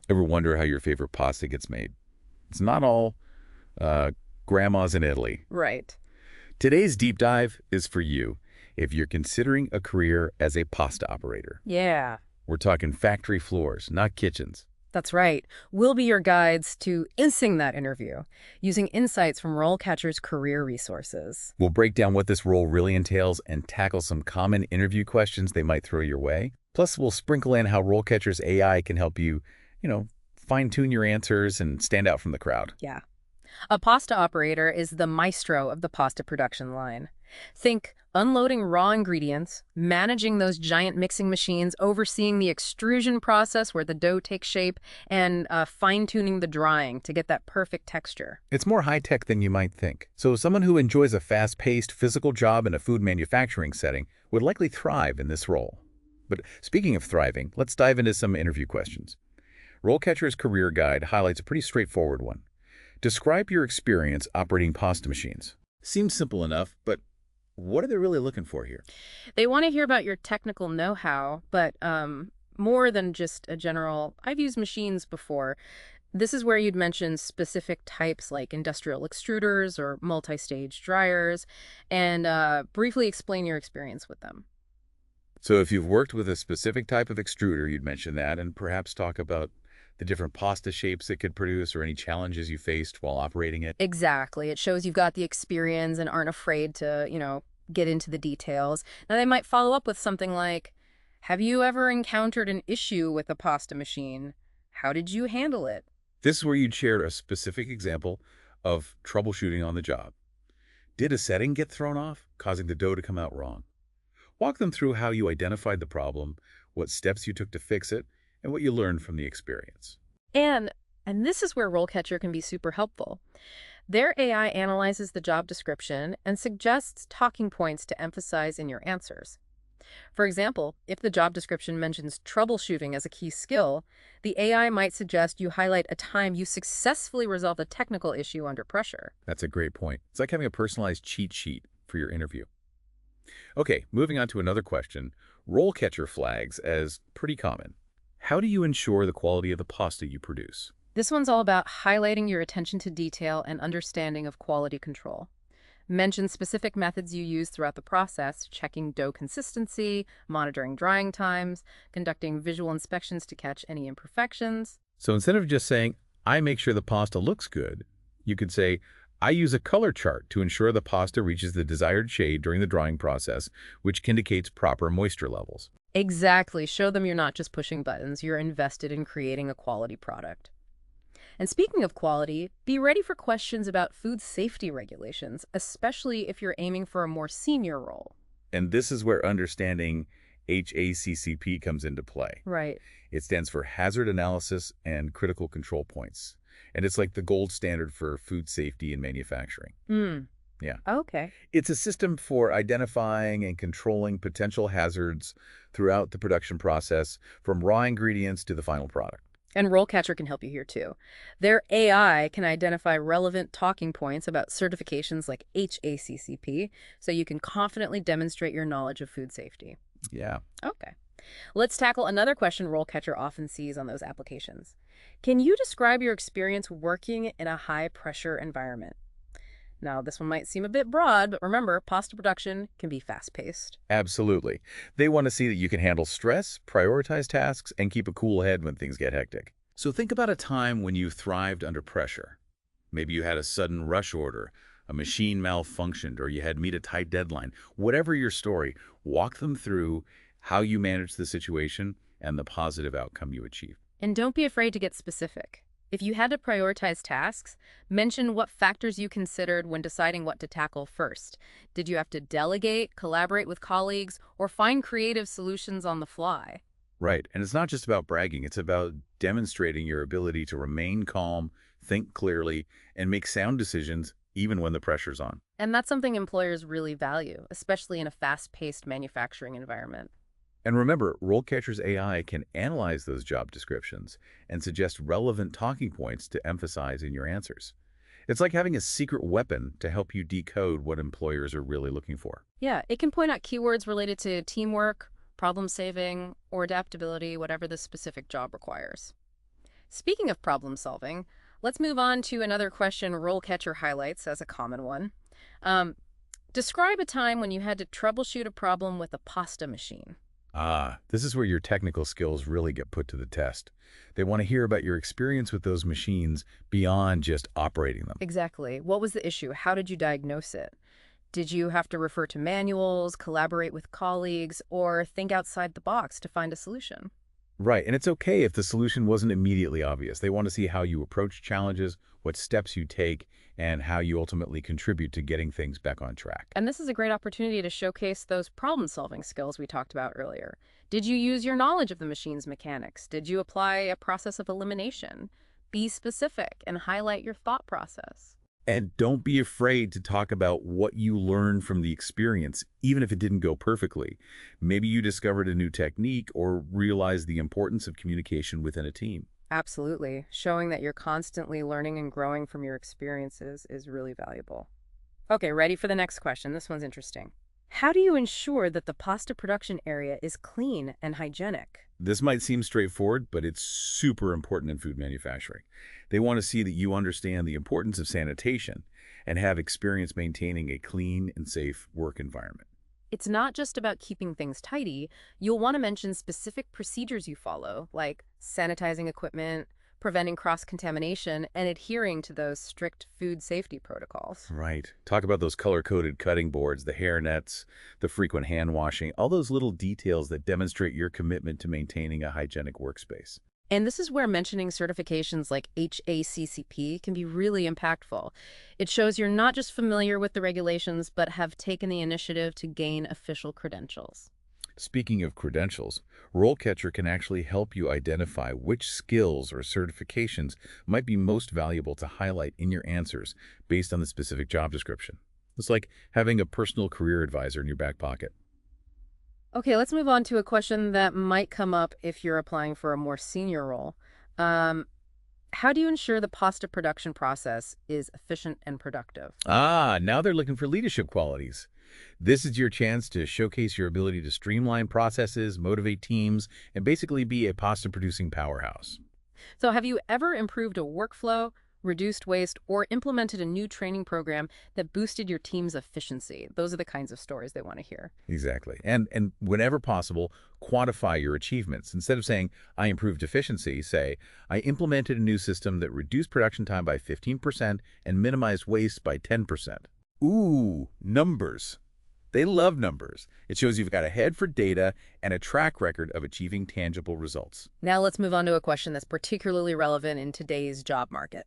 Ever wonder how your favorite pasta gets made? It's not all uh, grandma's in Italy. Right. Today's deep dive is for you if you're considering a career as a pasta operator. Yeah, We're talking factory floors, not kitchens. that's right. We'll be your guides to insing that interview using insights from RoleCatcher's career resources. We'll break down what this role really entails and tackle some common interview questions they might throw your way. Plus, we'll sprinkle in how RoleCatcher's AI can help you, fine-tune your answers and stand out from the crowd. Yeah. A pasta operator is the maestro of the pasta production line. Think unloading raw ingredients, managing those giant mixing machines, overseeing the extrusion process where the dough takes shape, and fine-tuning the drying to get that perfect texture. It's more high-tech than you might think. So someone who enjoys a fast-paced, physical job in a food manufacturing setting would likely thrive in this role. But speaking of thriving, let's dive into some interview questions. RoleCatcher's Career Guide highlights a pretty straightforward one. Describe your experience operating pasta machines. Seems simple enough, but what are they really looking for here? They want to hear about your technical know-how, but more than just a general, I've used machines before. This is where you'd mention specific types like industrial extruders or multi-stage dryers, and briefly explain your experience with them. So if you've worked with a specific type of extruder, you'd mention that and perhaps talk about the different pasta shapes it could produce or any challenges you faced while operating it. Exactly. It shows you've got the experience and aren't afraid to, get into the details. Now, they might follow up with something like, have you ever encountered an issue with a pasta machine? How did you handle it? This is where you'd share a specific example of troubleshooting on the job. Did a setting get thrown off, causing the dough to come out wrong? Walk them through how you identified the problem, what steps you took to fix it, and what you learned from the experience. And this is where RoleCatcher can be super helpful. Their AI analyzes the job description and suggests talking points to emphasize in your answers. For example, if the job description mentions troubleshooting as a key skill, the AI might suggest you highlight a time you successfully resolved a technical issue under pressure. That's a great point. It's like having a personalized cheat sheet for your interview. Okay, moving on to another question. RoleCatcher flags as pretty common. How do you ensure the quality of the pasta you produce? This one's all about highlighting your attention to detail and understanding of quality control. Mention specific methods you use throughout the process, checking dough consistency, monitoring drying times, conducting visual inspections to catch any imperfections. So instead of just saying, I make sure the pasta looks good, you could say, I use a color chart to ensure the pasta reaches the desired shade during the drying process, which indicates proper moisture levels. Exactly. Show them you're not just pushing buttons, you're invested in creating a quality product. And speaking of quality, be ready for questions about food safety regulations, especially if you're aiming for a more senior role. And this is where understanding HACCP comes into play. Right. It stands for Hazard Analysis and Critical Control Points. And it's like the gold standard for food safety in manufacturing. Yeah. Okay. It's a system for identifying and controlling potential hazards throughout the production process, from raw ingredients to the final product. And RoleCatcher can help you here too. Their AI can identify relevant talking points about certifications like HACCP, so you can confidently demonstrate your knowledge of food safety. Yeah. Okay. Let's tackle another question RoleCatcher often sees on those applications. Can you describe your experience working in a high-pressure environment? Now, this one might seem a bit broad, but remember, pasta production can be fast-paced. Absolutely. They want to see that you can handle stress, prioritize tasks, and keep a cool head when things get hectic. So think about a time when you thrived under pressure. Maybe you had a sudden rush order, a machine malfunctioned, or you had to meet a tight deadline. Whatever your story, walk them through how you managed the situation and the positive outcome you achieved. And don't be afraid to get specific. If you had to prioritize tasks, mention what factors you considered when deciding what to tackle first. Did you have to delegate, collaborate with colleagues, or find creative solutions on the fly? Right. And it's not just about bragging. It's about demonstrating your ability to remain calm, think clearly, and make sound decisions even when the pressure's on. And that's something employers really value, especially in a fast-paced manufacturing environment. And remember, RoleCatcher's AI can analyze those job descriptions and suggest relevant talking points to emphasize in your answers. It's like having a secret weapon to help you decode what employers are really looking for. Yeah, it can point out keywords related to teamwork, problem-saving, or adaptability, whatever the specific job requires. Speaking of problem solving, let's move on to another question RoleCatcher highlights as a common one. Um, Describe a time when you had to troubleshoot a problem with a pasta machine. Ah, this is where your technical skills really get put to the test. They want to hear about your experience with those machines beyond just operating them. Exactly. What was the issue? How did you diagnose it? Did you have to refer to manuals, collaborate with colleagues, or think outside the box to find a solution? Right, and it's okay if the solution wasn't immediately obvious. They want to see how you approach challenges, what steps you take, and how you ultimately contribute to getting things back on track. And this is a great opportunity to showcase those problem-solving skills we talked about earlier. Did you use your knowledge of the machine's mechanics? Did you apply a process of elimination? Be specific and highlight your thought process. And don't be afraid to talk about what you learned from the experience, even if it didn't go perfectly. Maybe you discovered a new technique or realized the importance of communication within a team. Absolutely. Showing that you're constantly learning and growing from your experiences is really valuable. Okay, ready for the next question. This one's interesting. How do you ensure that the pasta production area is clean and hygienic? This might seem straightforward, but it's super important in food manufacturing. They want to see that you understand the importance of sanitation and have experience maintaining a clean and safe work environment. It's not just about keeping things tidy. You'll want to mention specific procedures you follow, like sanitizing equipment, preventing cross-contamination, and adhering to those strict food safety protocols. Right. Talk about those color-coded cutting boards, the hair nets, the frequent hand washing, all those little details that demonstrate your commitment to maintaining a hygienic workspace. And this is where mentioning certifications like HACCP can be really impactful. It shows you're not just familiar with the regulations, but have taken the initiative to gain official credentials. Speaking of credentials, RoleCatcher can actually help you identify which skills or certifications might be most valuable to highlight in your answers based on the specific job description. It's like having a personal career advisor in your back pocket. Okay, let's move on to a question that might come up if you're applying for a more senior role. Um, how do you ensure the pasta production process is efficient and productive? Ah, now they're looking for leadership qualities. This is your chance to showcase your ability to streamline processes, motivate teams, and basically be a pasta-producing powerhouse. So have you ever improved a workflow, reduced waste, or implemented a new training program that boosted your team's efficiency? Those are the kinds of stories they want to hear. Exactly. And whenever possible, quantify your achievements. Instead of saying, I improved efficiency, say, I implemented a new system that reduced production time by 15% and minimized waste by 10%. Ooh, numbers. They love numbers. It shows you've got a head for data and a track record of achieving tangible results. Now let's move on to a question that's particularly relevant in today's job market.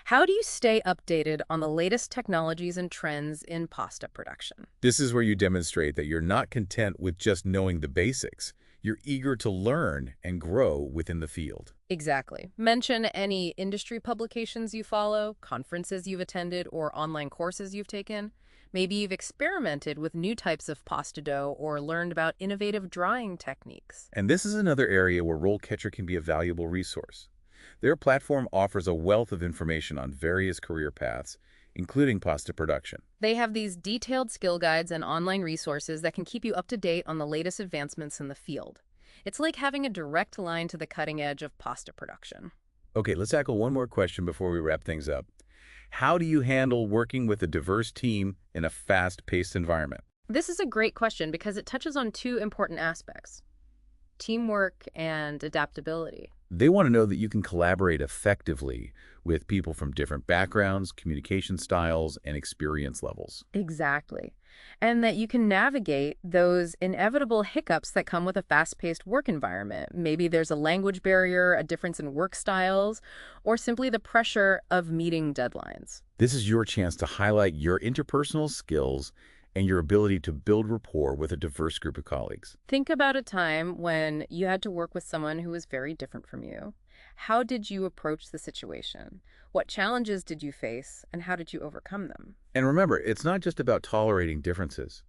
How do you stay updated on the latest technologies and trends in pasta production? This is where you demonstrate that you're not content with just knowing the basics. You're eager to learn and grow within the field. Exactly. Mention any industry publications you follow, conferences you've attended, or online courses you've taken. Maybe you've experimented with new types of pasta dough or learned about innovative drying techniques. And this is another area where RoleCatcher can be a valuable resource. Their platform offers a wealth of information on various career paths, including pasta production. They have these detailed skill guides and online resources that can keep you up to date on the latest advancements in the field. It's like having a direct line to the cutting edge of pasta production. Okay, let's tackle one more question before we wrap things up. How do you handle working with a diverse team in a fast-paced environment? This is a great question because it touches on two important aspects: teamwork and adaptability. They want to know that you can collaborate effectively with people from different backgrounds, communication styles, and experience levels. Exactly. And that you can navigate those inevitable hiccups that come with a fast-paced work environment. Maybe there's a language barrier, a difference in work styles, or simply the pressure of meeting deadlines. This is your chance to highlight your interpersonal skills and your ability to build rapport with a diverse group of colleagues. Think about a time when you had to work with someone who was very different from you. How did you approach the situation? What challenges did you face, and how did you overcome them? And remember, it's not just about tolerating differences.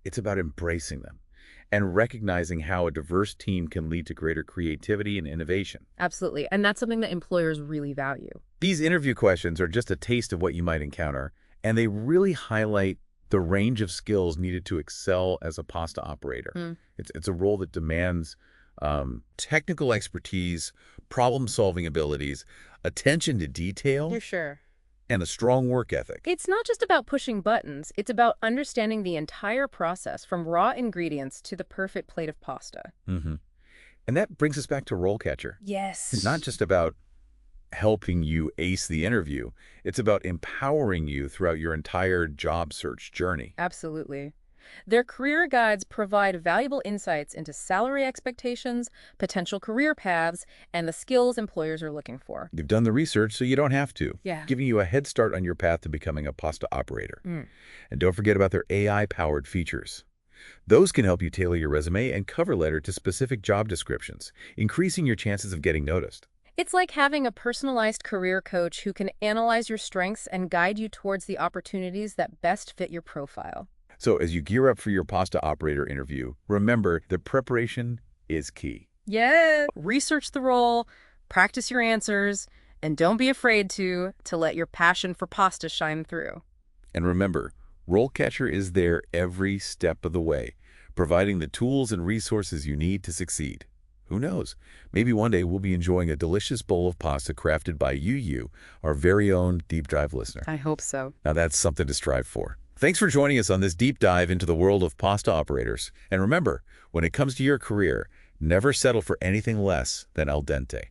It's about embracing them and recognizing how a diverse team can lead to greater creativity and innovation. Absolutely. And that's something that employers really value. These interview questions are just a taste of what you might encounter, and they really highlight the range of skills needed to excel as a pasta operator. It's a role that demands Technical expertise, problem-solving abilities, attention to detail, You're sure. and a strong work ethic. It's not just about pushing buttons, it's about understanding the entire process from raw ingredients to the perfect plate of pasta. Mm-hmm. And that brings us back to RoleCatcher. Yes. It's not just about helping you ace the interview. It's about empowering you throughout your entire job search journey. Absolutely. Their career guides provide valuable insights into salary expectations, potential career paths, and the skills employers are looking for. You've done the research, so you don't have to. Yeah. Giving you a head start on your path to becoming a pasta operator. Mm. And don't forget about their AI-powered features. Those can help you tailor your resume and cover letter to specific job descriptions, increasing your chances of getting noticed. It's like having a personalized career coach who can analyze your strengths and guide you towards the opportunities that best fit your profile. So as you gear up for your pasta operator interview, remember that preparation is key. Yeah. Research the role, practice your answers, and don't be afraid to let your passion for pasta shine through. And remember, RoleCatcher is there every step of the way, providing the tools and resources you need to succeed. Who knows? Maybe one day we'll be enjoying a delicious bowl of pasta crafted by you, our very own deep dive listener. I hope so. Now that's something to strive for. Thanks for joining us on this deep dive into the world of pasta operators. And remember, when it comes to your career, never settle for anything less than al dente.